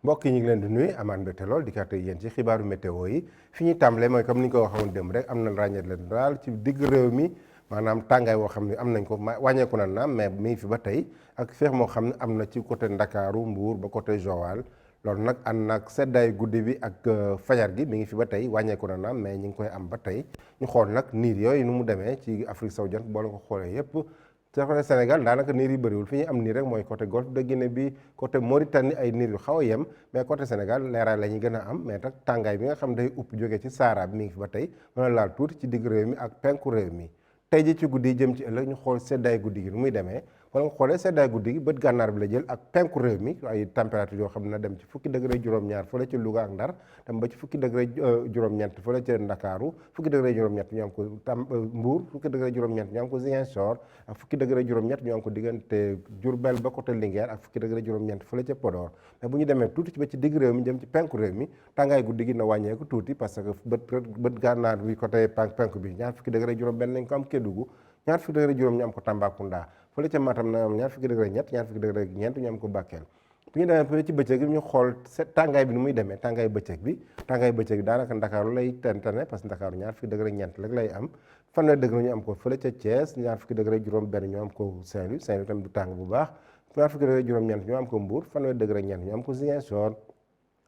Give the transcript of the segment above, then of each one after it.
mbokk yi ñu ngi leen di nuyu amaan mbégte lool di kàtt yéen ci xibaaru météo yi fi ñuy tàmbalee mooy comme ni ñu ko waxoon démb rek am na ràññeet leen daal ci digg réew mi maanaam tàngaay woo xam ne am nañ ko wàññeeku na naam mais mi ngi fi ba tey ak feex moo xam ne am na ci côté Ndakaaru Mbuur ba côté Joal loolu nag ànd nag seddaay guddi bi ak fajar gi mi ngi fi ba tey wàññeeku na naam mais ñu ngi koy am ba tey ñu xool nag niir yooyu nu mu demee ci Afrique sowu jant boo la ko xoolee yépp te Sénégal daanaka niir yi bëriwul fi ñu am niir rek mooy côté golfe de Guinée bi côté Mauritanie ay niir yu xaw a yem mais côté Sénégal leeraay la ñuy gën a am mais nag tàngaay bi nga xam day upp jógee ci Sahara bi mi ngi fi ba tey mën a laal tuuti ci digg réew mi ak penku réew mi tey ji ci guddi yi jëm ci ëllëg ñu xool seddaay guddi gi nu muy demee wala nga xoolee seddaay guddi gi bët gànnaar bi la jël ak penku réew mi ay température yoo xam ne na dem ci fukki degré juróom-ñaar fële ci Louga ak Ndar dem ba ci fukki degré juróom-ñett fële ca Ndakaaru fukki degré juróom-ñett ñu am ko Mbuur fukki degré juróom-ñett ñu am ko Ziguinchor ak fukki degré juróom-ñett ñu am ko diggante Diourbel ba côté Linguère ak fukki degré juróom-ñett fële ca Podor mais bu ñu demee tuuti ci ba ci digg réew mi jëm ci penku réew mi tàngaay guddi gi na wàññeeku tuuti parce que bët gànnaar bi côté penku bi ñaar fukki degré juróom-benn nañ ko am Kédougou ñaar fukki degré juróom ñu am ko Tambacounda fële ca Matam na am ñaar fukki degré ñett ñaar fukki degré ñeent ñu am ko Bakel bu ñu demee ci bëccëg bi ñu xool tàngaay bi nu muy demee tàngaay bëccëg bi daanaka Ndakaaru lay tane parce que Ndakaaru ñaar fukki degré ñeent rek lay am fanweeri degré ñu am ko fële ca Thiès ñaar fukki degré juróom benn ñu am ko Saint-Louis tamit du tàng bu baax ñaar fukki degré juróom ñeent ñu am ko Mbour fanweeri degré ñeent ñu am ko Ziguinchor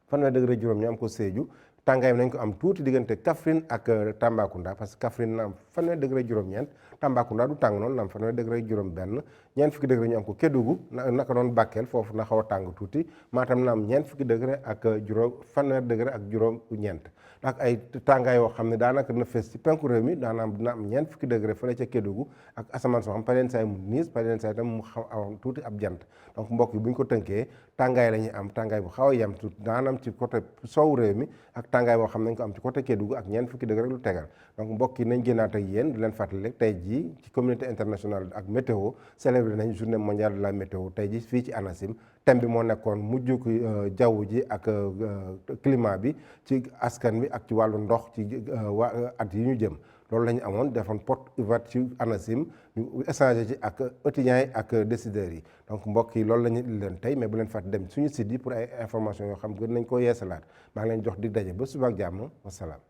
fanweeri degré juróom ñu am ko Sédhiou tàngaay bi nañ ko am tuuti diggante Kaffrine ak Tambacounda parce que Kaffrine na am fanweeri degré juróom-ñeent Tambacounda du tàng noonu na am fanweeri degré juróom-benn ñeent fukki degré ñu am ko Kédougou naka noonu Bakel foofu na xaw a tàng tuuti Matam na am ñeent fukki degré ak fanweeri degré ak juróom-ñeent ak ay tàngaay yoo xam ne daanaka na fees ci penku réew mi dina am ñeent fukki degré fële ca Kédougou ak asamaan soo xam paleen saay mu niis paleen saay tam mu xaw am tuuti ab jant donc mbokk yi bu ñu ko tënkee tàngaay la ñuy am tàngaay bu xaw a yem tuuti daanam ci côté sowu réew mi ak tàngaay boo xam nañ ko am ci côté Kédougou ak ñeent fukki degré lu tegal donc mbokk yi nañ génnaat ak yéen di leen fàttali rek tey jii ci communauté internationale ak météo célébré nañ journée mondiale de la météo tey ji fii ci ANACIM thème bi moo nekkoon mujjuk jaww ji ak climat bi ci askan wi ak ci wàllu ndox ci at yi ñu jëm loolu la ñu amoon defoon porte ouverte ci ANACIM ñu échangé ci ak étudiants yi ak décideurs yi donc mbokk yi loolu la ñu leen tey mais bu leen fàtte dem suñu site yi pour ay information yoo xam gën nañ koo yeesalaat maa ngi leen jox di daje ba suba ak jàmm wasalaam